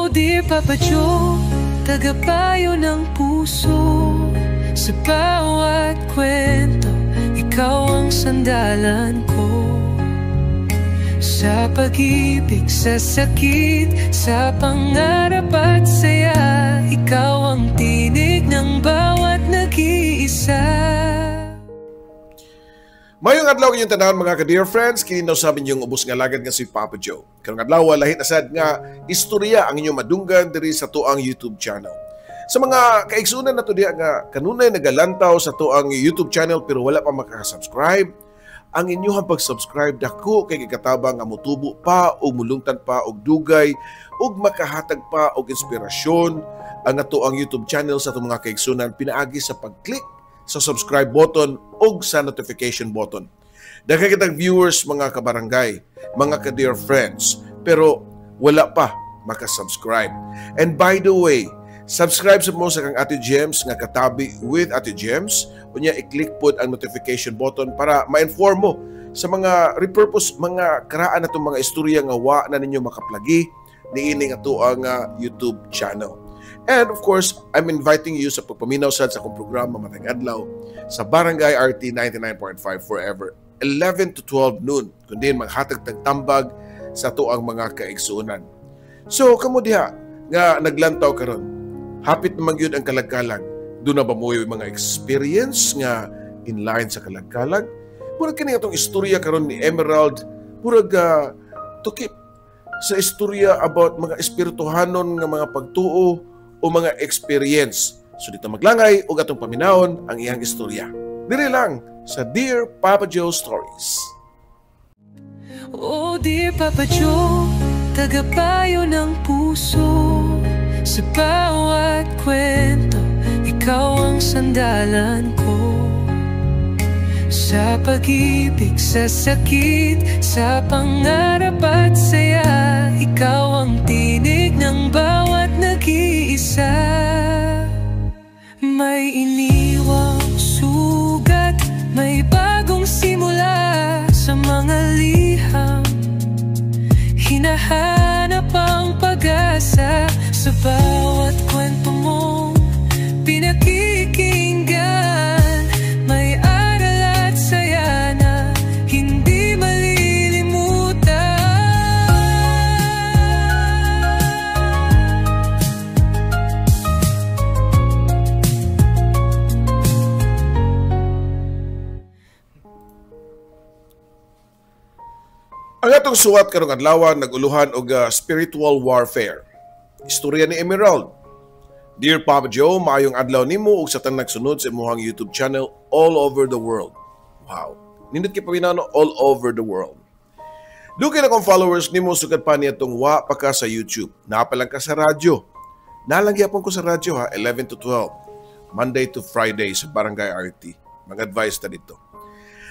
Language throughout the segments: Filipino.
Dear Papa Joe, tagapayo ng puso. Sa bawat kwento, ikaw ang sandalan ko. Sa pag-ibig, sa sakit, sa pangarap at saya, ikaw ang tinig ng bawat nag-iisa. Mayong adlaw kayong tanawan mga ka-dear friends, kininaw sa amin yung ubos nga lagad nga si Papa Joe. Karong adlaw, lahit asad nga istorya ang inyong madunggan diri sa tuang YouTube channel. Sa mga kaigsunan na to diya nga kanunay nagalantaw sa tuang YouTube channel pero wala pa makasubscribe, ang inyong pag-subscribe dako kay katabang nga mutubo pa o mulungtan pa og dugay ug makahatag pa og inspirasyon ang ato ang YouTube channel sa itong mga kaigsunan pinaagi sa pag-click sa subscribe button o sa notification button. Daghan kitang viewers mga kabarangay, mga ka-dear friends, pero wala pa makasubscribe. And by the way, subscribe sa mo sa kang Ate Gems nga katabi with Ate Gems. Unya i-click po ang notification button para ma-inform mo sa mga repurpose, mga karaan na itong mga istorya nga wa na ninyo makaplagi niining ato ang YouTube channel. And of course, I'm inviting you sa pagpaminaw sa akong programa matag adlaw sa Barangay RT 99.5 Forever, 11 to 12 noon, kundi maghatag tagtambag sa ato ang mga kaigsuunan. So, kamo diha nga naglantaw karon, hapit naman yun ang kalagkalag. Doon na ba mo yung mga experience nga in line sa kalagkalag? Murag kini atong istorya karon ni Emerald, murag tukip sa istorya about mga espirituhanon nga mga pagtuo o mga experience. So dito maglangay o atong paminahon ang iyang istorya. Diri lang sa Dear Papa Joe Stories. Oh Dear Papa Joe, tagapayo ng puso. Sa bawat kwento, ikaw ang sandalan ko. Sa pag-ibig, sa sakit, sa pangarap at saya, ikaw ang tinig ng bawat nag-iisa. May iniwang sugat, may bagong simula sa mga liham. Hinahanap ang pag-asa sa bawat kwento mong pinakikinggan. May aral at saya na hindi malilimutan. Ang atong suwat karong adlaw naguluhan og spiritual warfare. Istorya ni Emerald. Dear Papa Joe, maayong adlaw nimo ug sa tanang nagsunod sa imong YouTube channel all over the world. Wow. Nindot kay paminano all over the world. Dugay na kong followers nimo sugad pa niya tong wa pa ka sa YouTube. Napalang ka sa radyo. Nalangyapon ko sa radyo 11 to 12. Monday to Friday sa Barangay RT. Mag-advise ta dito.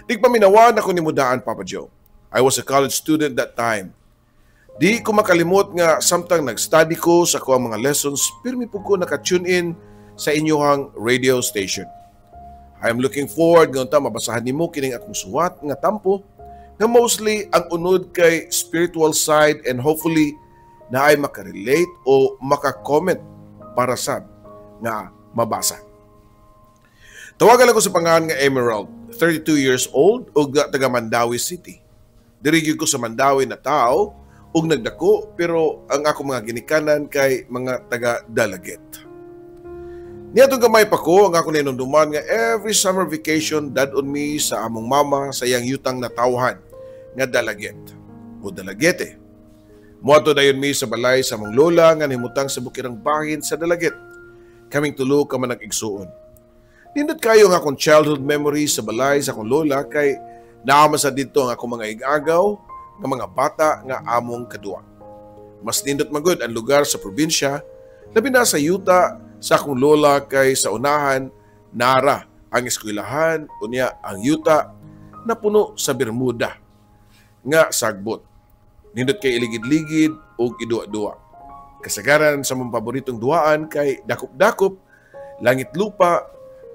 Tigpaminawan ako nimo daan Papa Joe. I was a college student that time. Di ko makalimot nga samtang nag-study ko sa kuang mga lessons, pirmi po ko naka-tune in sa inyohang radio station. I am looking forward nga unta mabasahan nimo kining akong suwat nga tampo nga mostly ang unod kay spiritual side and hopefully na ay makarelate o maka-comment para sa nga mabasa. Tawagan ako sa pangalan nga Emerald, 32 years old ug taga Mandawi City. Dirigid ko sa Mandawi na tao ug nagdako pero ang ako mga ginikanan kay mga taga Dalaget. Niadtong gamay pa ko ang ako ninumduman nga every summer vacation dadon mi sa among mama sa iyang yutang na tawhan nga Dalaget o Dalagete. Moadto dayon mi sa balay sa among lola nga nimutang sa bukirang bahin sa Dalaget. Kaming tulo ka man nag-igsuon. Nindot kayo nga akong childhood memories sa balay sa akong lola kay naama sa dito ang akong mga igagaw ng mga bata nga among kadua. Mas nindot magod ang lugar sa probinsya, labi na sa yuta sa akong lola kay sa unahan, nara ang eskwelahan, unya ang yuta na puno sa Bermuda, nga sagbot. Nindot kay iligid-ligid o idua-dua. Kasagaran sa mong paboritong duaan kay dakop-dakop, langit lupa,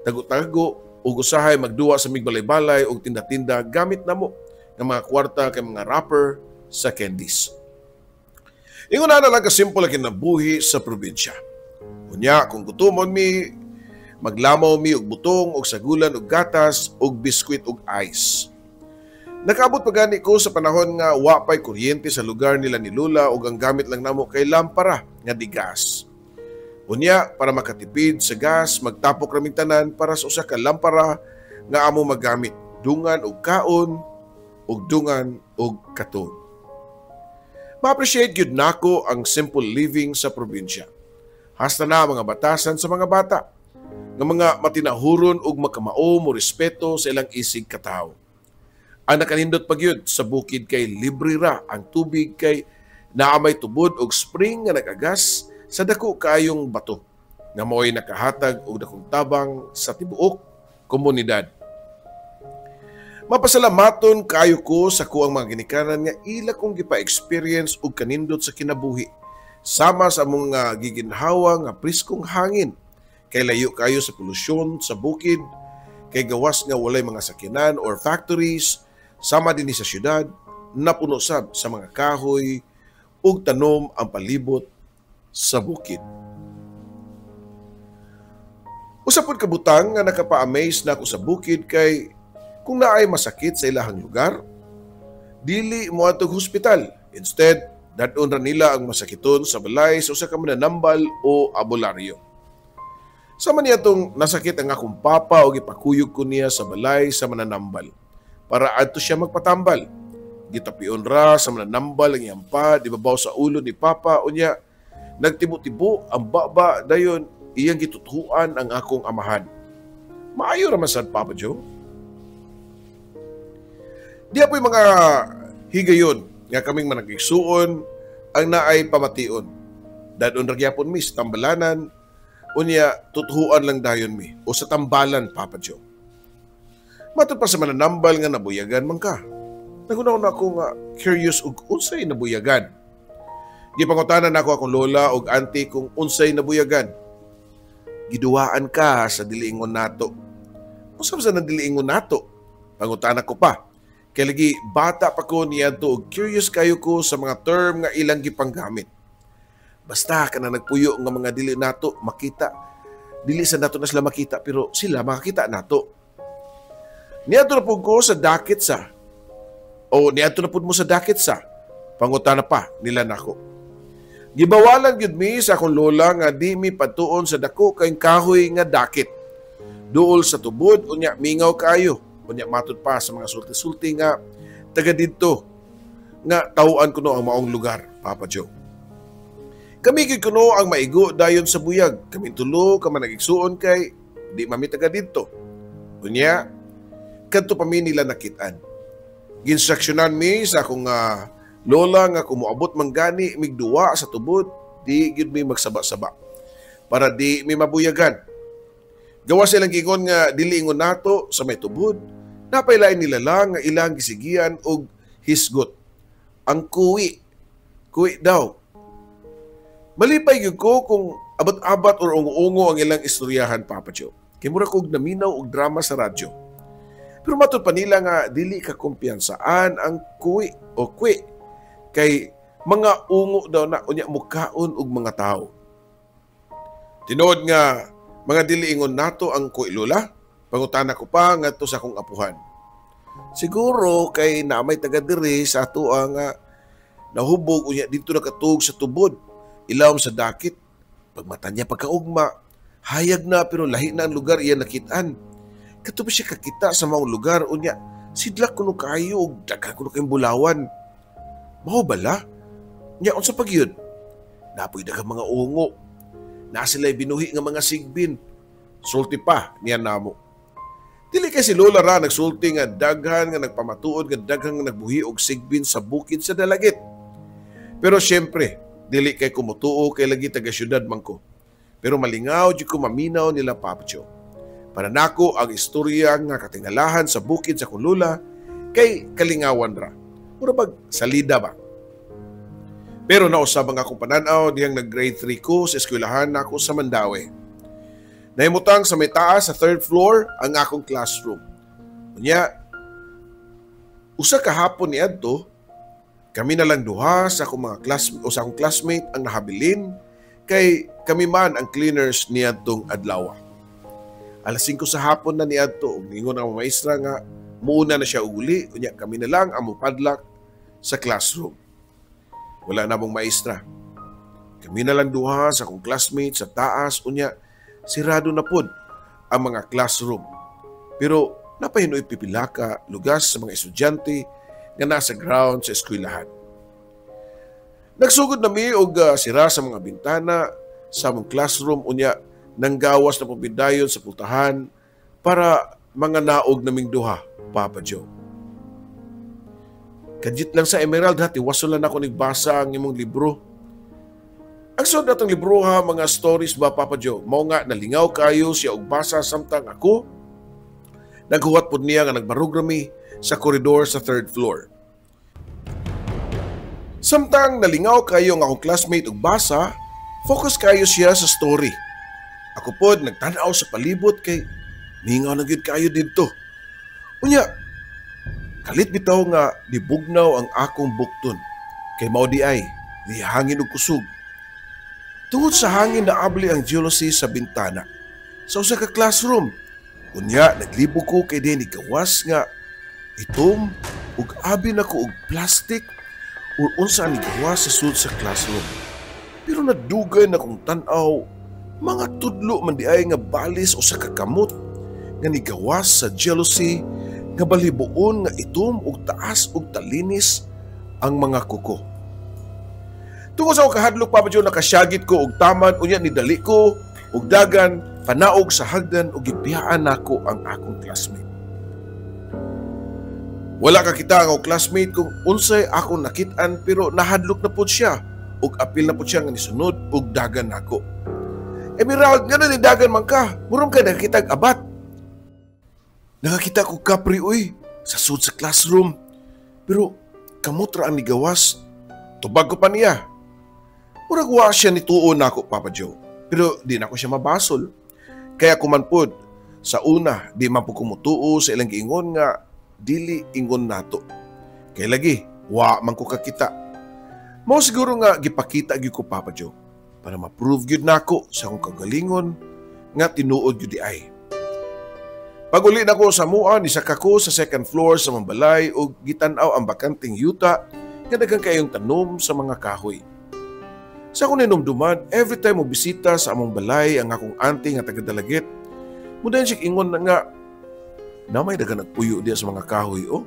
tago-tago, ug usahay magduwa sa migbalay-balay o tinda-tinda gamit namo ng mga kwarta kay mga rapper sa candies. Ingon na lang kasimple kinabuhi sa probinsya. Unya, kung gutumon mi, maglamaw mi og butong og sagulan og gatas og biskwit og ice. Nakaabot pa gani ko sa panahon nga wapay kuryente sa lugar nila ni Lola ug ang gamit lang namo kay lampara nga di gas. Unya, para makatipid sa gas, magtapok raming tanan para sa usa ka lampara nga amo magamit, dungan og kaon ug dungan og katon. Ma-appreciate gyud nako ang simple living sa probinsya. Hasta na mga batasan sa mga bata, nga mga matinahuron ug makamao mo respeto sa ilang isig katawo. Ang nakanindot pa gyud sa bukid kay libre ra ang tubig kay naamay tubod og spring nga nagagas sa dako kaayong bato nga mo'y nakahatag og dakong tabang sa tibuok komunidad. Mapasalamaton kayo ko sa kuang mga ginikanan nga ila kong gipa-experience og kanindot sa kinabuhi. Sama sa mga giginhawa nga priskong hangin, kay layo kayo sa polusyon sa bukid, kay gawas nga walay mga sakinan or factories, sama din sa syudad, napuno sab sa mga kahoy ug tanom ang palibot sa bukid. Usapod kabutang nga nakapa-amaze na ako sa bukid kay kung naay masakit sa ilahang lugar, dili mo atog hospital. Instead, dadon ra nila ang masakiton sa balay sa usa ka mananambal o abularyo. Sama niya tong nasakit ang akong papa o gipakuyog ko niya sa balay sa mananambal para adto siya magpatambal. Gitapion ra sa mananambal ang iyang pa, ibabaw sa ulo ni papa o niya nagtibo-tibo ang baba dayon iyang gitutuan ang akong amahan. Maayo ra man sad Papa Joe. Di apoy mga higayon nga kaming managigsuon ang naay pamation. Dadon ra gyapon mi sa tambalanan unya tutuan lang dayon mi o sa tambalan Papa Joe. Matod pa sa mananambal nga nabuyagan man ka. Nagunaw na ako nga curious og unsay nabuyagan. Gipangutanan nako akong lola og auntie kung unsay nabuyagan. Giduwaan ka sa diliingon nato. Unsa sa diliingon nato? Pangutana ko pa. Kaya lagi bata pa ko niya to og curious kayo ko sa mga term nga ilang gipanggamit. Basta ka na nagpuyo nga mga dili nato makita. Dili sa nato na sila makita pero sila makakita nato. Niadto na po ko sa dakit sa. O niadto na po mo sa dakit sa. Pangutana pa nila nako. Gibawalan gyud mi sa akong lola nga di mi patuon sa dako kay kahoy nga dakit. Duol sa tubod unya mingaw kayo. Unya matud pa sa mga sulti-sulti nga taga didto nga tawuan kuno ang maong lugar, Papa Joe. Kami gyud kuno ang maigo dayon sa buyag. Kami tulo ka man nagigsuon kay di mami taga didto. Unya kadto pa mi nila nakitaan. Ginstruksyonan mi sa akong lola nga kumuabot manggani migduwa sa tubod, di gyud mi magsaba-saba para di mi mabuyagan. Gawa silang gingon nga dili ingon nato sa may tubod, napailain nila lang nga ilang gisigian og hisgot. Ang kuwi daw. Malipay gyud ko kung abat-abat or ungo-ungo ang ilang istoryahan, Papa Joe. Kay mura kog naminaw og drama sa radyo. Pero matud pa nila nga dili ka kumpiyansaan ang kuwi o kwi kay mga ungo daw na unya mukaon og mga tao. Tinuod nga mga diliingon nato ang kuilula, pangutana ko pa nga to sa akong apuhan. Siguro kay namay taga diri sa ato nga nahubog unya dito nakatug sa tubod, ilawom sa dakit. Pagmata niya pagkaugma, hayag na pero lahi na ang lugar iya nakitaan. Katubi siya kakita sa mga lugar unya, sidlak kuno kayo ug daghan kuno kayong bulawan. Mao bala? Nya unsa pag yun? Napoy daghang mga ungo. Na sila'y binuhi nga mga sigbin. Sulti pa niya namo. Dili kay si Lola ra nagsulti nga daghan nga nagpamatuod nga daghan nga nagbuhi og sigbin sa bukid sa dalagit. Pero syempre, dili kay kumutuo kay lagi taga syudad man ko. Pero malingaw di ko maminaw nila Papa Joe. Para nako ang istorya nga katingalahan sa bukid sa Kulula kay kalingawan ra. Mura bag salida ba? Pero nausab ang akong pananaw diyang nag-grade 3 ko sa eskwelahan na ako sa Mandaue. Nahimutang sa may taas sa 3rd floor ang akong classroom. Unya, usa ka hapon niadto, Kami na lang duha sa akong mga sa akong classmate ang nahabilin kay kami man ang cleaners niadtong adlaw. Alas 5 sa hapon na niadto ug ningon ang maestra nga muuna na siya uli unya kami na lang ang mopadlak sa classroom. Wala na mong maestra. Kami na lang duha sa akong classmate sa taas unya sirado na pod ang mga classroom. Pero napahinoy pipila ka lugas sa mga estudyante nga nasa ground sa eskwelahan. Nagsugod na mi og sira sa mga bintana sa among classroom unya nang gawas na pubidayon sa pultahan para mga naog naming duha, Papa Joe. Kadit lang sa Emerald ha, tiwason lang ako nagbasa ang imong libro. Ang sod natong libro ha, mga stories ba, Papa Joe? Mao nga nalingaw kayo siya og basa samtang ako naghuwat pod niya nga nagbarug rami sa koridor sa 3rd floor. Samtang nalingaw kayo nga akong classmate og basa, focus kayo siya sa story. Ako pod nagtanaw sa palibot kay mingaw na gyud kayo didto. Unya, kalit bitaw nga dibugnaw ang akong bukton kay mao di ay ni hangin og kusog. Tungod sa hangin naabli ang jealousy sa bintana sa usa ka classroom. Unya, naglibog ko kay din gawas nga itom ug abi na ko og plastic o unsa ni gawas sa sud sa classroom. Pero nadugay na kong tan-aw mga tudlo man di ay nga balis o sa kakamot nga nigawas sa jealousy nga balibuon nga itom ug taas ug talinis ang mga kuko. Tungod sa kahadlok, Papa Joe, nakasyagit ko og tamad unya nidali ko og dagan panaog sa hagdan ug gibiyaan nako ang akong classmate. Wala ka kita ang akong classmate kung unsay akong nakit-an pero nahadlok na pud siya ug apil na pud siya nga nisunod ug dagan nako. Emerald, nga ni dagan man ka, murom ka nakakitag abat. Nakakita ko kapri uy sa sud sa classroom pero kamot ra ang nigawas. Tubag ko pa niya. Murag wa siya nituon nako, Papa Joe. Pero di na ko siya mabasol. Kaya kumanpod, sa una, di man po kumutuo sa ilang giingon nga, dili ingon nato. Kaya lagi, wa man ko kakita. Mao siguro nga gipakita gyud ko, Papa Joe, para ma-prove gyud nako sa akong kagalingon nga tinuod gyud di ay. Pag-uli nako sa mua, nisaka ko sa 2nd floor sa Mambalay ug gitan-aw ang bakanting yuta nga daghang kayong tanom sa mga kahoy. Sa akong ninumduman, every time mo bisita sa among balay ang akong auntie nga taga-Dalagit, mudayon siya ingon na nga, namay daga nagpuyo diya sa mga kahoy, oh.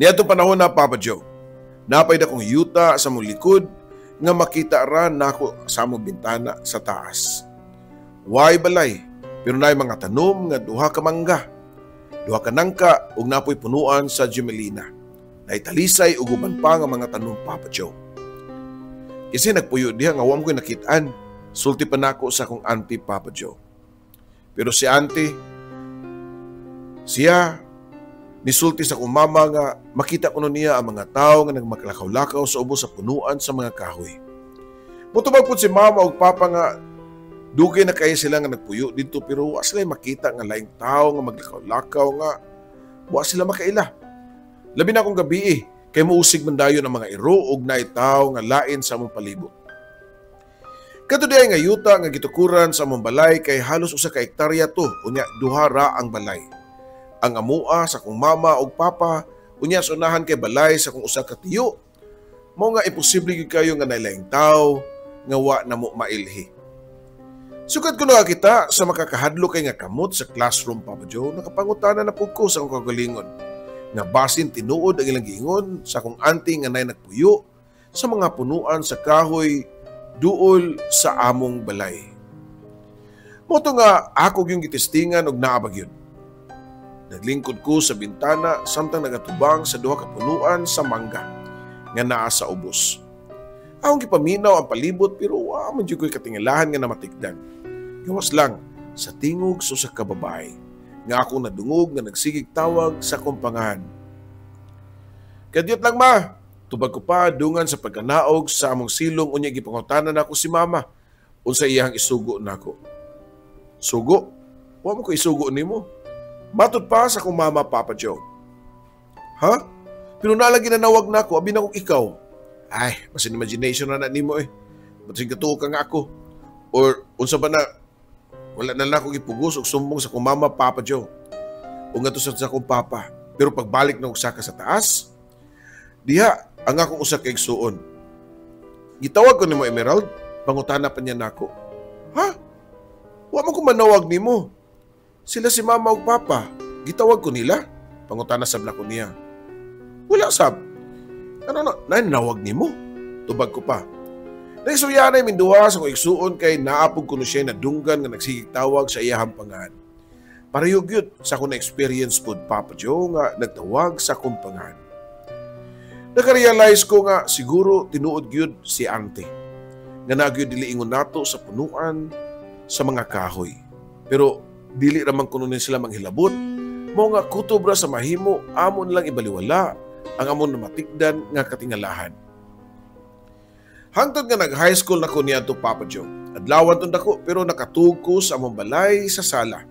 Niadtong panahon na, Papa Joe, napay da kong yuta sa mong likod nga makita ra nako sa among bintana sa taas. Way balay, pero naay mga tanom nga duha ka mangga, duha ka nangka ug napoy punuan sa Gemelina. Naay talisay ug uban pa nga mga tanom, Papa Joe. Kasi nagpuyo diha nga wam ko nakit-an. Sulti pa nako sa akong auntie, Papa Joe. Pero si auntie, siya nisulti sa akong mama nga makita ko niya ang mga tao nga nagmaklakaw-lakaw sa ubos sa punuan sa mga kahoy. Mutubag po si mama ug papa nga dugay na kayo sila nga nagpuyo dito pero wa sila makita nga laing tao nga maglakaw-lakaw nga wa sila makaila. Labi na akong gabi kay muusig man dayon ang mga iro ug naay tawo nga lain sa among palibot. Kadto diay nga yuta nga gitukuran sa among balay kay halos usa ka hektarya to, unya duha ra ang balay. Ang amua sa kong mama ug papa, unya sunahan kay balay sa kong usa ka tiyo. Mao nga imposible gyud kayo nga nailaing tawo nga wa na mo mailhi. Sukad ko na kita sa makakahadlok kay nga kamot sa classroom, Papa Joe, nakapangutana na pud ko sa akong kagalingon. Nga basin tinuod ang ilang giingon sa akong auntie nga nay nagpuyo sa mga punuan sa kahoy duol sa among balay. Moto nga ako yung gitistingan og naabag yun. Naglingkod ko sa bintana samtang nagatubang sa duha ka punuan sa mangga nga naa sa ubos. Akong gipaminaw ang palibot pero wa man jud ko'y katingalahan nga namatikdan. Gawas lang sa tingog sa usa ka babae nga ako nadungog nga nagsigig tawag sa kumpangahan. Kadyot lang ma, tubag ko pa dungan sa pagkanaog sa among silong unya gipangutanan nako si mama unsa iyang isugo nako. Sugo? Wa mo ko isugo nimo. Matud pa sa akong mama, Papa Joe. Ha? Pero nalagi na nawag na ako, abi na kong ikaw. Ay, basin imagination na nimo eh. Basin katuo ka nga ako. Or unsa ba na, wala na lang akong ipugos o sumbong sa kong mama, Papa Joe. O nga to sa akong papa. Pero pagbalik na usa ka sa taas, diha, ang akong usa ka igsuon. Gitawag ko ni mo, Emerald, pangutana pa niya nako. Ha? Wa mo ko manawag ni mo. Sila si mama o papa. Gitawag ko nila. Pangutana sabla ko niya. Wala sab. Ano na, nanawag ni mo. Tubag ko pa. Naisuya na yung minduwa sa kong igsuon kay naapog ko na siya na dunggan nga nagsigig tawag sa iyahang pangahan. Parehog yun sa akong na-experience po, Papa Joe, nga nagtawag sa akong pangahan. Nakarealize ko nga siguro tinuod yun si Auntie. Nga nagyod diliingon nato sa punuan sa mga kahoy. Pero dili ramang kununin sila manghilabot. Mo nga kutobra sa mahimo, amon lang ibaliwala ang amon na matikdan nga katingalahan. Hangtod nga nag-high school na ko niya to, Papa Joe. Adlawan tund ako pero nakatuko sa among balay sa sala.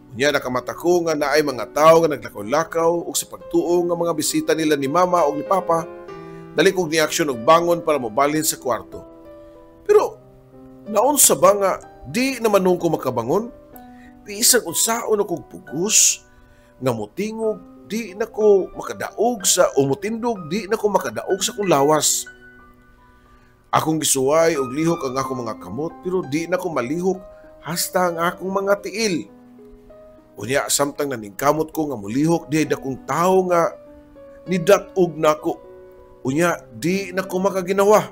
Unya nakamata ko nga naay mga tao nga naglakaw-lakaw ug sa pagtuo nga mga bisita nila ni Mama o ni Papa, dali kog ni aksyon og bangon para mobalhin sa kwarto. Pero naunsa ba nga di naman nung ko makabangon? Bisan unsaon akong pugos nga motingog di na ko makadaog sa umutindog di na ko makadaog sa kong lawas. Akong gisuway og lihok ang akong mga kamot pero di na ko malihok hasta ang akong mga tiil. Unya samtang naningkamot ko nga mulihok di dakong tao nga nidatog nako. Unya di na ko makaginawa.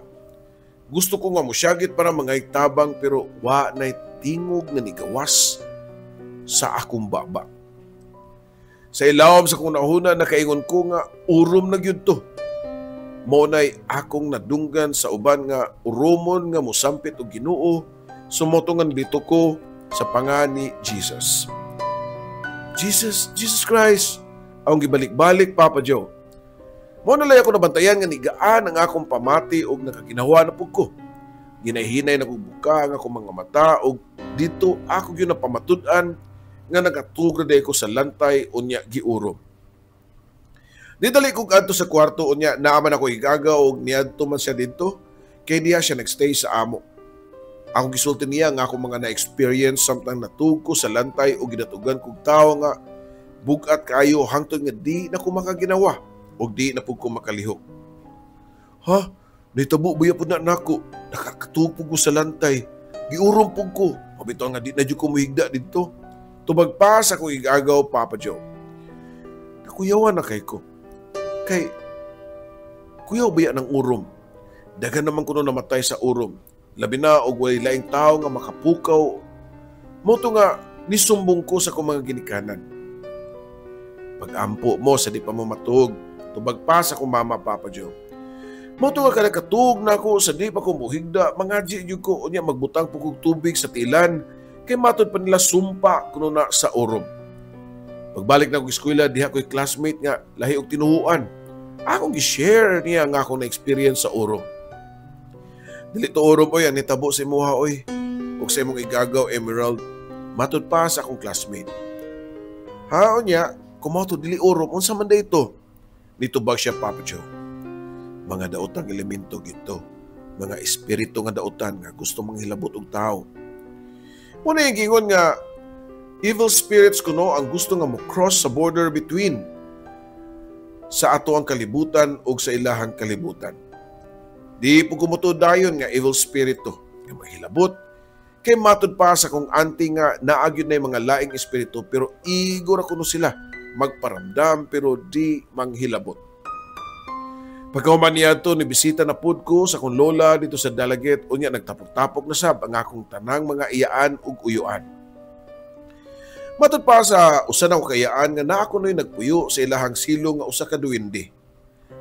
Gusto ko nga musyagit para mga tabang pero wa na'y tingog nga nigawas sa akong baba. Sa ilawom sa kong nauna nakaingon ko nga urom na gyud to. Monay akong nadunggan sa uban nga uromon nga musampit og Ginoo sumotongan dito ko sa pangalan ni Jesus. Jesus Christ, ang gibalik-balik, Papa Joe. Mo na lay ako nabantayan nga nigaan ang akong pamati og nakaginawa na pug ko. Ginahinay na kong buka ang akong mga mata og dito ako gyud napamatud-an nga nagatugod ko sa lantay unya giurom. Didali kong adto sa kwarto unya naaman ako igaga og niadto man siya dito kay diha siya nagstay sa amo. Akong gisulti niya nga akong mga na-experience samtang natug ko sa lantay o ginatugan kong tao nga bugat kayo hangtod nga di na ko makaginawa o di na po ko makalihok. Ha? Naitabo ba po na nako? Nakakatug ko sa lantay. Giurom po ko. Mabito nga di na dyo ko muhigda dito. Tubag pa sa kong igagaw, Papa Joe. Nakuyawan na kay ko. Kay, kuyaw ba ng urom? Dagan naman ko namatay sa urom. Labi na og walay laing tao nga makapukaw. Moto nga nisumbong ko sa kong mga ginikanan. Pag-ampo mo sa di pa mo matug, tubag pa sa kong mama, Papa Joe. Moto nga kanakatug na ako sa di pa ko muhigda, mga jiyog ko unya magbutang pukog tubig sa tilan, kay matod pa nila sumpa kuno na sa urom. Pagbalik na ko eskwela, diha ko'y classmate nga lahi og tinuhuan. Akong gi-share niya nga akong na-experience sa urom. Dili to urom oy, nitabo sa imuha oy. Ug sa imong igagaw, Emerald, matod pa sa akong classmate. Ha, unya, kumato dili urom, unsa man dayto? Nitubag siya, Papa Joe. Mga daotang elemento gito, mga espiritu nga daotan nga gusto manghilabot og tao. Muna yung gingon nga, evil spirits kuno ang gusto nga mo cross sa border between sa ato ang kalibutan o sa ilahang kalibutan. Di po kumutod dayon nga evil spirit to, nga maghilabot, kay matod pa sa kong auntie nga naagyon na yung mga laing espiritu pero igor kuno sila, magparamdam pero di manghilabot. Pagkahuman niya to, nibisita na pod ko sa kong lola dito sa Dalaget, unya nagtapok-tapok na sab ang akong tanang mga iyaan ug uyuan. Matod pa sa usa na ko kayaan nga naa ko noy nagpuyo sa ilahang silong nga usa ka duwende.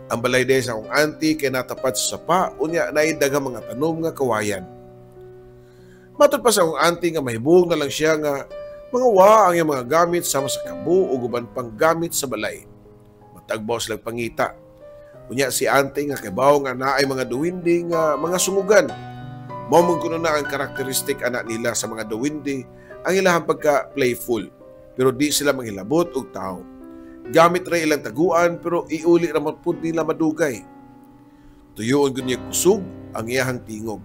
Ang balay day sa akong auntie kay natapat sa sapa, unya naay daghang mga tanom nga kawayan. Matod pa sa akong auntie nga mahibog na lang siya nga mga wa ang iyang mga gamit sama sa kabo o guban pang gamit sa balay. Matagbaw silang pangita. Unya si auntie nga kibaw nga naay mga duwende nga mga sungugan. Mao man kuno na ang karakteristik anak nila sa mga duwende, ang ilahang pagka-playful, pero di sila manghilabot og tao. gamit ra ilang taguan pero iuli ra man pud nila madugay. Tuyoon gud niya kusog ang iyahang tingog.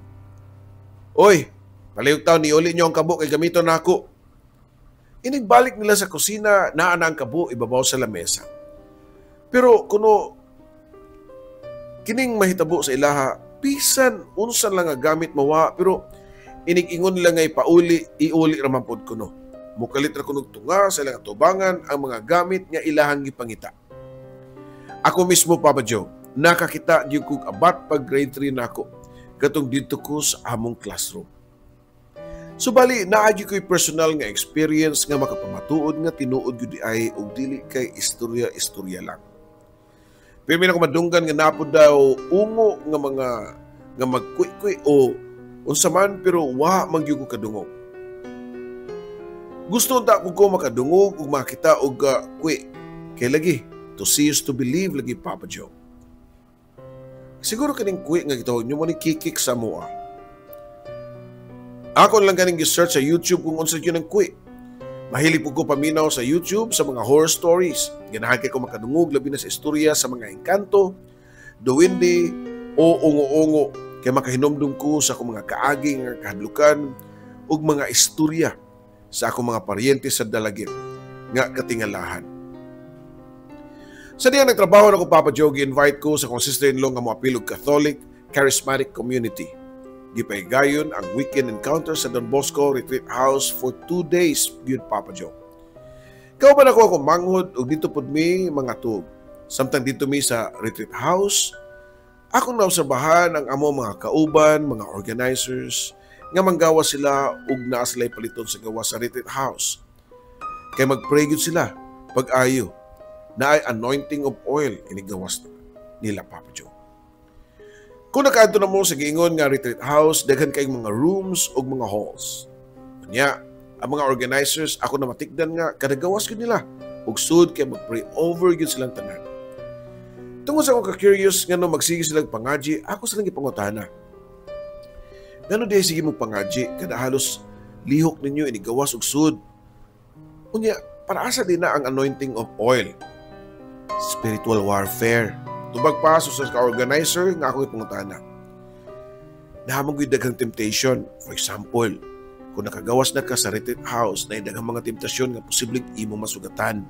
Oy, palihog taon niuli niyo ang kabo kay gamiton nako. Inigbalik nila sa kusina, naa na ang kabo ibabaw sa lamesa. Pero kuno kining mahitabo sa ilaha, bisan unsan lang nga gamit mawa pero inig-ingon lang nga iuli ra man pod kuno. Mukalit ra kuno tunga sa ilang atubangan ang mga gamit nga ilahang gipangita. Ako mismo, Papa Joe, nakakita diyo kong abat pag grade 3 na ako, katong dito ko sa among classroom. Subali, naadyo ko'y personal nga experience nga makapamatuod nga tinuod yun ay o dili kay istorya-istorya lang. Pero may nakumadunggan nga napod daw ungo nga mga nga magkwi-kwi o unsaman pero wa magyugo kadungog. Gusto ta ko makadungog ug makita og kwi kay lagi to see is to believe lagi, Papa Joe. Siguro kaning kwi nga gitawag nyo mo ni kikik sa mua. Ako lang kaning gi-search sa YouTube kung unsa yun ang kwi. Mahilig po ko paminaw sa YouTube sa mga horror stories. Ganahan kay ko makadungog labi na sa istorya sa mga engkanto, duwende o ungo-ungo kay makahinomdom ko sa akong mga kaaging nga kahadlukan ug mga istorya sa akong mga paryente sa dalagit nga katingalahan. Sa diyan nagtrabaho na ko, Papa Joe, gi-invite ko sa akong sister-in-law nga moapilog Catholic Charismatic Community. Gipaygayon ang weekend encounter sa Don Bosco Retreat House for 2 days, yun, Papa Joe. Kauban ako akong manghod ug dito pod mi mga tuog. Samtang dito mi sa Retreat House, akong naobserbahan ang amo mga kauban, mga organizers, nga manggawa sila ug naa sila'y paliton sa gawa sa Retreat House. Kay mag-pray gyud sila pag-ayo na ay anointing of oil inigawas nila, Papa Joe. Kung nakaadto na mo sa giingon nga Retreat House, daghan kayong mga rooms ug mga halls. Kanya, ang mga organizers ako na matikdan nga kadagawas gyud nila ug sud kay mag-pray over gyud silang tanan. Tungod sa akong ka-curious nga no magsige silang pangaji, ako silang gipangutana. Ngano di sige mo pangaji kada halos lihok ninyo inigawas og sud. Unya, para asa din na ang anointing of oil? Spiritual warfare. Tubag pa sa ka-organizer nga ako ipangutana. Nahamang gyud daghang temptation. For example, kung nakagawas na ka sa Retreat House, na daghang mga temptasyon nga posibleng imo masugatan.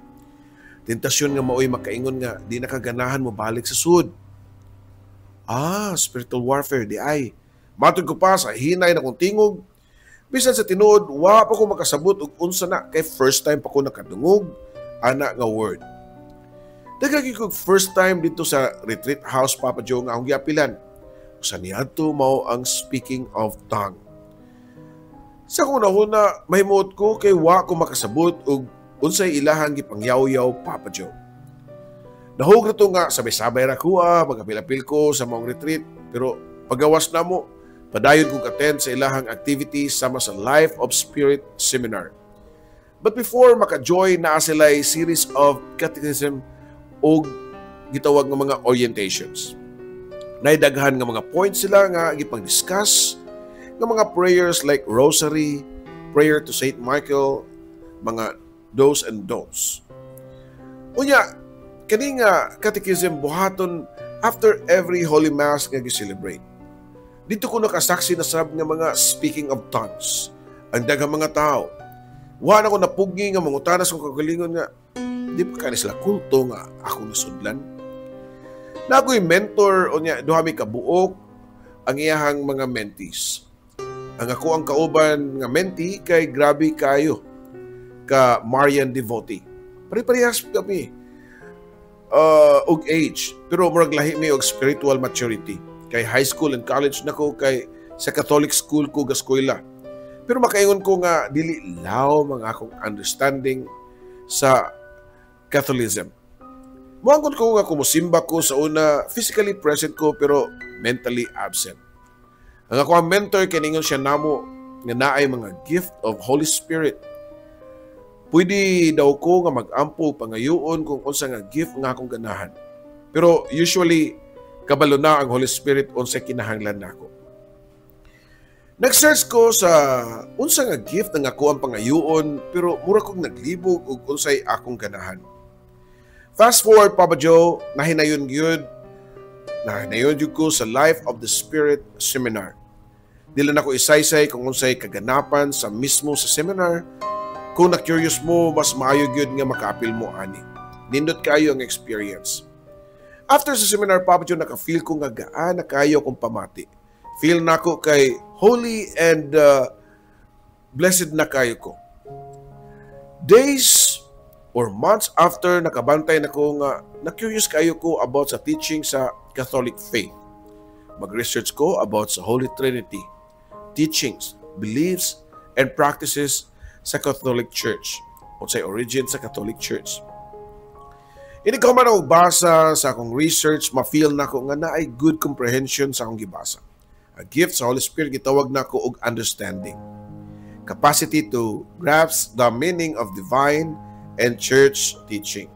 Tentasyon nga maoy makaingon nga di nakaganahan mo balik sa sud. Spiritual warfare di ay. Matod ko pa sa hinay na kong tingog. Bisan sa tinuod, wa pa ko makasabot og unsa na kay first time pa ko nakadungog ana nga word. Dagagi ko first time dito sa Retreat House, Papa Joe, nga akong giapilan. Sa niadto mao ang speaking of tongue. Sa kuna-huna, mahimot ko kay wa ko makasabot og unsay ilahang gipangyaw-yaw, Papa Joe. Nahug na to nga sabay-sabay ra ko magapil-apil ko sa maong retreat, pero pagawas na mo, padayon kong attend sa ilahang activities sama sa Life of Spirit Seminar. But before maka-join na sila'y series of catechism o gitawag ng mga orientations. Naidaghan ng mga points sila nga gipang-discuss ng mga prayers like Rosary, Prayer to Saint Michael, mga do's and don'ts. Unya, kani nga catechism buhaton after every Holy Mass nga gi-celebrate. Dito ko nakasaksi na sab nga mga speaking of tongues. Ang daghang mga tao. Wa na ko napugi nga mangutanas kong kagalingon nga di pa kani sila kulto nga ako nasudlan. Na ako'y mentor o niya, duhami kabuok ang iyahang mga mentees. Ang ako ang kauban nga mentee kay grabe kayo ka Marian devotee. Pare-parehas kami og age, pero murag lahi mi og spiritual maturity. Kay high school and college nako kay sa Catholic school ko gaskwela. Pero makaingon ko nga dili law mga akong understanding sa Catholicism. Muangkot ko nga kumusimba ko sa una, physically present ko pero mentally absent. Ang ako ang mentor kiningon siya namo nga naay mga gift of Holy Spirit. Pwede daw ko nga mag-ampo pangayoon kung unsa nga gift nga akong ganahan. Pero usually kabalo na ang Holy Spirit unsa kinahanglan nako. Nag-search ko sa unsa nga gift nga ako ang pangayoon pero mura kong naglibog og unsay akong ganahan. Fast forward, Papa Joe, nahinayon yun ko sa Life of the Spirit seminar. Dila na ko isaysay kung unsay kaganapan sa mismo sa seminar. Kung na-curious mo, mas maayo yun nga makaapil mo ani. Nindot kayo ang experience. After sa seminar, Papa Joe, naka-feel ko nga gaan na kayo kong pamati. Feel na ko kay holy and blessed na kayo ko. Days or months after, nakabantay na ko nga na-curious kayo ko about sa teaching sa Catholic faith. Mag-research ko about sa Holy Trinity, teachings, beliefs, and practices sa Catholic Church o sa origin sa Catholic Church. Ini ko man ako basa sa akong research, ma-feel na ko nga na ay good comprehension sa akong gibasa. A gift sa Holy Spirit, gitawag na ko og understanding. Capacity to grasp the meaning of divine and church teaching.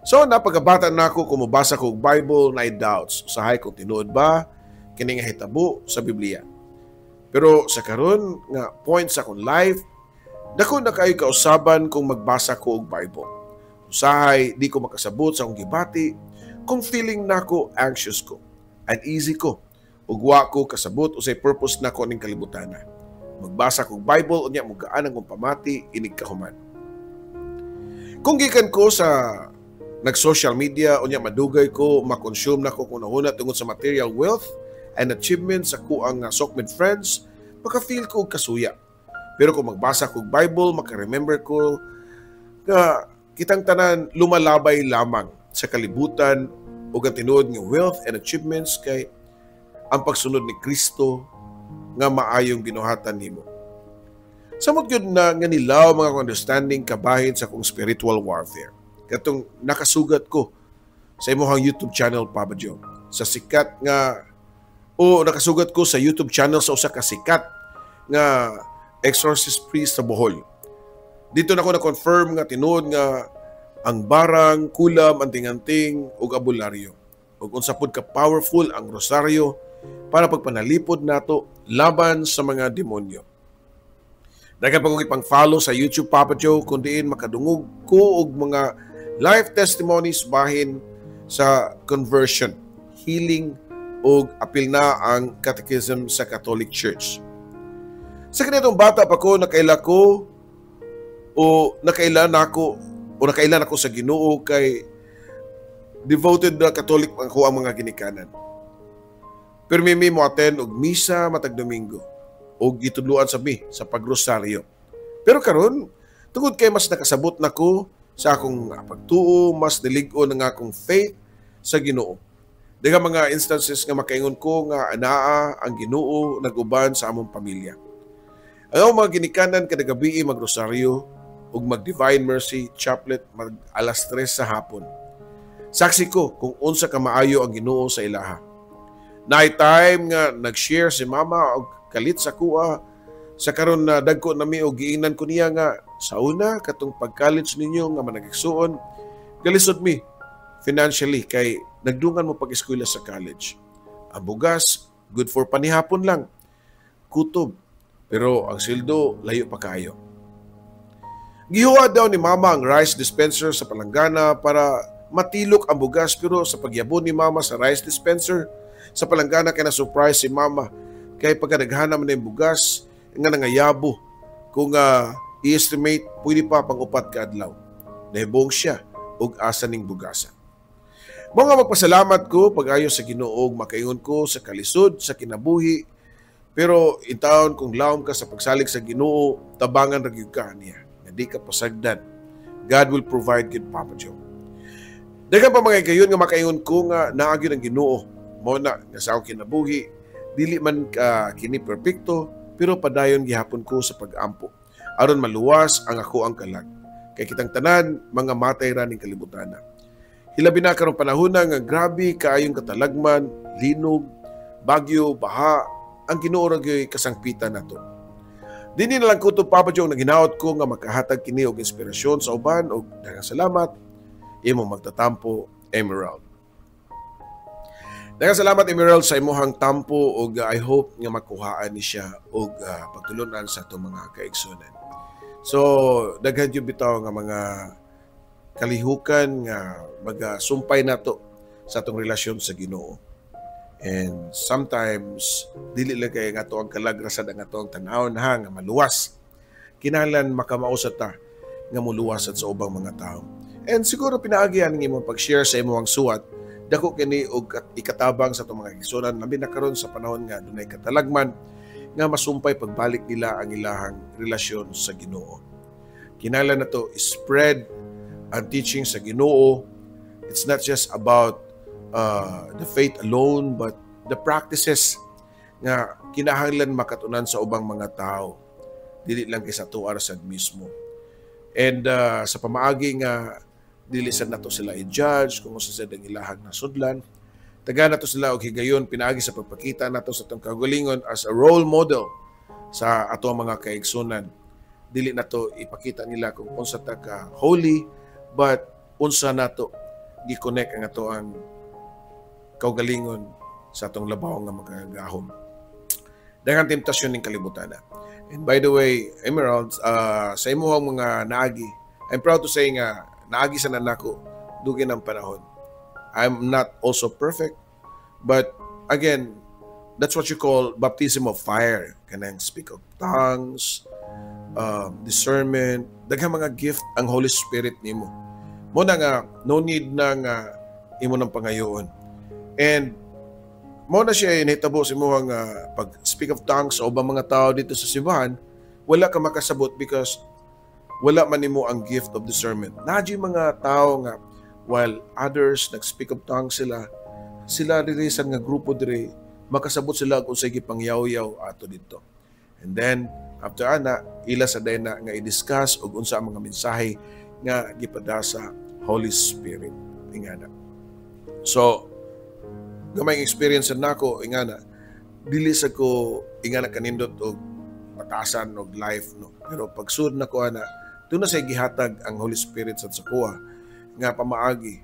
So, napagabata na ako kung mabasa ko og Bible na doubts. Usahay kung tinuod ba, kini nga hitabo sa Biblia. Pero sa karon nga point sa akong life, dako na kayo kausaban kung magbasa ko og Bible. Usahay, di ko makasabot sa akong gibati, kung feeling na ko anxious ko, uneasy ko, ugwa ko kasabot usay purpose na ko ning kalibutan na. Magbasa ko og Bible, unya mo gaan ang pamati, inig kahuman. Kung gikan ko sa nag-social media, unya madugay ko, makonsume na ko kung nahuna tungod sa material wealth and achievements sa kuang sokmed friends, maka-feel ko og kasuya. Pero kung magbasa ko og Bible, maka-remember ko nga kitang tanan lumalabay lamang sa kalibutan o ang tinuod nga wealth and achievements kay ang pagsunod ni Kristo nga maayong binuhatan nimo. Samot gyud na nga nilaw mga understanding kabahin sa kong spiritual warfare. Katong nakasugat ko sa imong YouTube channel, Papa Joe. Sa sikat nga nakasugat ko sa YouTube channel sa usa ka sikat nga exorcist priest sa Bohol. Dito na ko na-confirm nga tinuod nga ang barang, kulam, anting-anting ug abularyo. Ug unsa pud ka powerful ang rosaryo para pagpanalipod nato laban sa mga demonyo. Dagan pa kong ipang-follow sa YouTube, Papa Joe, kung diin makadungog ko og mga life testimonies bahin sa conversion, healing ug apil na ang catechism sa Catholic Church. Sa kanitong bata pa ko, nakailan ako sa Ginoo kay devoted na Catholic ako ang mga ginikanan. Pero may mo attend og misa matag Domingo og gitudloan sa pagrosaryo. Pero karon, tungod kay mas nakasabot nako sa akong pagtuo, mas nilig-on ang akong faith sa Ginoo. Daghang mga instances nga makaingon ko nga anaa ang Ginoo naguban sa among pamilya. Ang mga ginikanan kada gabi magrosaryo ug mag-Divine Mercy Chaplet mag alas 3 sa hapon. Saksi ko kung unsa ka maayo ang Ginoo sa ilaha. Night time nga nag-share si Mama og kalit sa kuha sa karon na dagko nami og giingnan ko niya nga sa una katong pag-college ninyo nga managigsuon galisod mi financially kay nagdungan mo pag-eskwela sa college. Ang bugas good for panihapon lang. Kutob pero ang sildo layo pa kayo. Gihuwad daw ni Mama ang rice dispenser sa palanggana para matilok ang bugas pero sa pagyabon ni Mama sa rice dispenser sa palanggana kay na-surprise si Mama kay pagkadaghana man yung bugas nga nangayabo kung i-estimate pwede pa pang-upat ka adlaw. Nahibong siya og asa ning bugasan. Mga magpasalamat ko pag-ayo sa Ginoo makaingon ko sa kalisod sa kinabuhi pero intawon kung lawom ka sa pagsalig sa Ginoo tabangan ra gyud ka niya. Di ka pasagdan. God will provide good, Papa Joe. Daghang pa mga kayon nga makaingon ko nga naagyon ang Ginoo. Mo na nga sa akong kinabuhi, dili man ka kini perpekto, pero padayon gihapon ko sa pag-ampo. Aron maluwas ang ako ang kalag. Kay kitang tanan, mga matay ra ning kalibutan. Hilabi na karong panahon nga grabe kaayong katalagman, linog, bagyo, baha, ang Ginoo ra gyud kasangpitan nato. Dini na lang ko ito, Papa Joe, naginaot ko nga makahatag kini og inspirasyon sa uban og daghang salamat. Imo magtatampo, Emerald. Daghang salamat, Emerald, sa imuhang tampo og I hope nga makuhaan ni siya og pagtulunan sa itong mga kaigsunan. So, daghan yung bitaw nga mga kalihukan nga magasumpay nato sa atong relasyon sa Ginoo. And sometimes dili lang kay nga ang kalagrasan ang atong tan-awon nga maluwas. Kinahanglan makamausat ta nga muluwasat sa ubang mga tao. And siguro pinaagyan ng imong pag-share sa imong suwat, dako kini og ikatabang sa itong mga igsunan, labi na karon sa panahon nga dunay katalagman nga masumpay pagbalik nila ang ilahang relasyon sa Ginoo. Kinahanglan nato spread ang teaching sa Ginoo. It's not just about the faith alone, but the practices nga kinahanglan makatunan sa ubang mga tao, dili lang kay sa tuwa sad mismo. And sa pamaagi nga dili sad nato sila i-judge kung sa ang ilahang nasudlan, taga nato sila og higayon pinaagi sa pagpakita nato sa atong kaugalingon as a role model sa atong mga kaigsunan. Dili nato ipakita nila kung unsa ta ka holy, but unsa nato gi-connect ang ato ang kaugalingon sa atong labaw nga magagahom. Daghang temptasyon ning kalibutan na. And by the way, Emerald, sa imuhang mga naagi, I'm proud to say nga naagi sa nanako dugay ng panahon. I'm not also perfect, but again, that's what you call baptism of fire. Kanang speak of tongues, discernment, daghang mga gift ang Holy Spirit nimo. Mo na nga, no need na nga imo ng pangayoon. And mo na siya inhitabo sa imo nga pag-speak of tongues sa ubang mga tao dito sa simbahan, wala ka makasabot because wala man nimo ang gift of discernment. Nadyo mga tao nga, while others nag-speak of tongues sila dirisan nga grupo diri, makasabot sila kung sige pangyaw-yaw ato dito. And then, after ana, ila sa day na nga i-discuss og unsa ang mga mensahe nga gipadasa Holy Spirit. Ingana. So, gamay experience nako ingana, dili sa ko ingana kanindot og patasan og life no. Pero pagsud nako ana, doon na say gihatag ang Holy Spirit sa kuha nga pamaagi.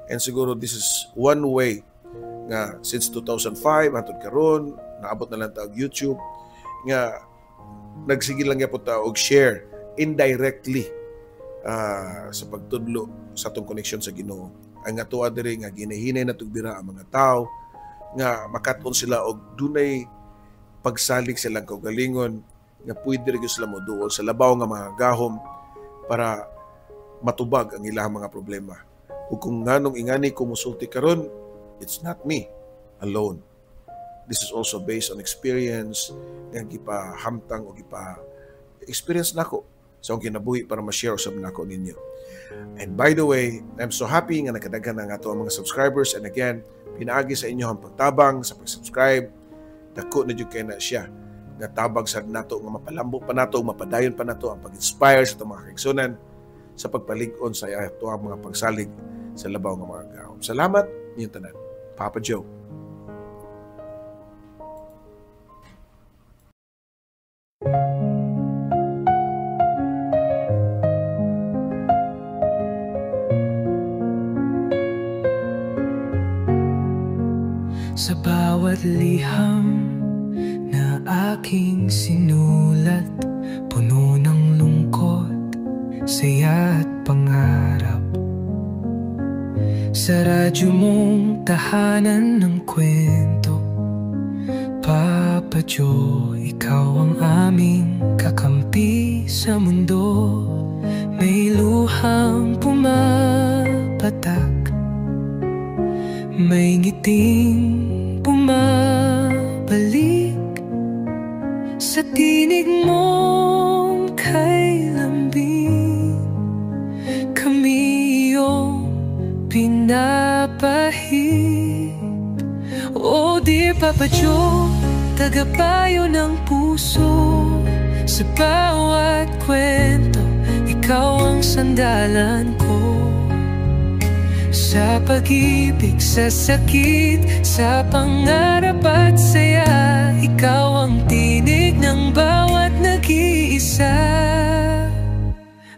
And siguro this is one way nga since 2005 hangtod karon naabot na lang ta og YouTube nga nagsige lang gyapon ta og share indirectly sa pagtudlo sa atong connection sa Ginoo. Ang atuwa diri nga ginahinay na tugbira ang mga tao nga makaton sila og dunay pagsalig silang kaugalingon nga pwede rin sila moduol sa labaw nga mga gahom para matubag ang ilang mga problema. Ug kung nganong ingani ko musulti karon, it's not me alone. This is also based on experience nga gipahamtang o gipa-experience nako sa akong kinabuhi para ma-share usab nako ninyo. And by the way, I'm so happy nga nakadaghan ang ato mga subscribers, and again, pinaagi sa inyo ang pagtabang sa pag-subscribe. Dako na jud kay na siya nga tabag sad nato nga mapalambo pa nato, mapadayon pa nato ang pag-inspire sa mga kaigsunan sa pagpalig-on sa ato ang mga pagsalig sa labaw nga mga gahom. Salamat niyo tanan. Papa Joe. Sa bawat liham na aking sinulat, puno ng lungkot, saya at pangarap. Sa radyo mong tahanan ng kwento, Papa Joe, ikaw ang aming kakampi sa mundo. May luhang pumapatak, may ngiting bumabalik sa tinig mong kay lambing. Kami iyong pinapahid. O dear Papa Joe, tagapayo ng puso. Sa bawat kwento, ikaw ang sandalan ko. Sa pag-ibig, sa sakit, sa pangarap at saya, ikaw ang tinig ng bawat nag-iisa.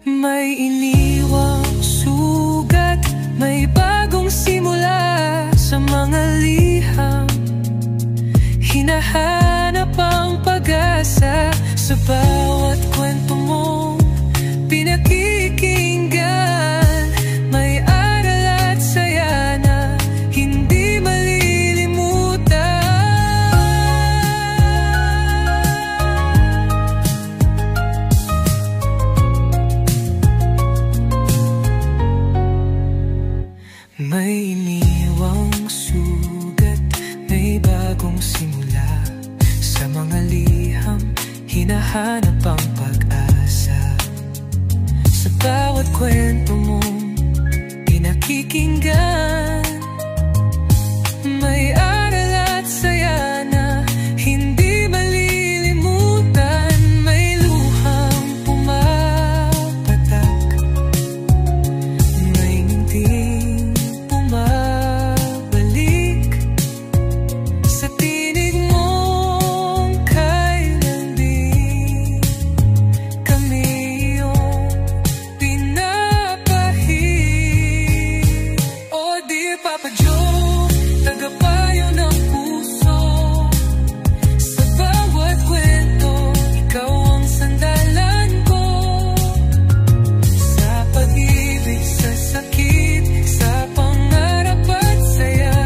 May iniwang sugat, may bagong simula sa mga liham. Hinahanap ang pag-asa sa bawat kwento mong pinakikinggan. hinahanap ang pag-asa. Sa bawat kwento mong pinakikinggan, may aral at saya na hindi malilimutan. May luhang pumapatak, may ngunting bumabalik sa tinig mong kailan din kami iyong pinapahid. Oh dear Papa Joe, tagapayo ng puso. Sa bawat kwento, ikaw ang sandalan ko. Sa pag-ibig, sa sakit, sa pangarap at saya,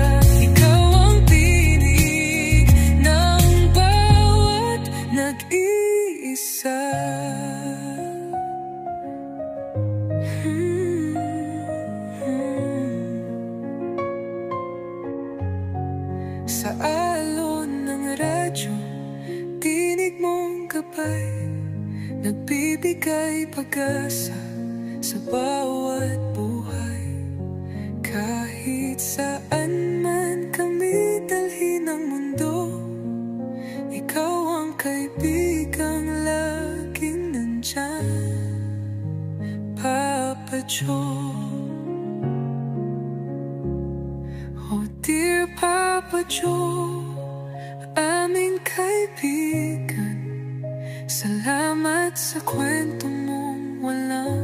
ikaw ang tinig ng bawat nag-iisa. Sa alon ng radyo, tinig mong gabay, nagbibigay pag-asa sa bawat buhay. Kahit saan man kami dalhin ng mundo, ikaw ang kaibigang laging nandyan, Papa Joe. Oh dear Papa Joe, aming kaibigan, salamat sa kwento mong walang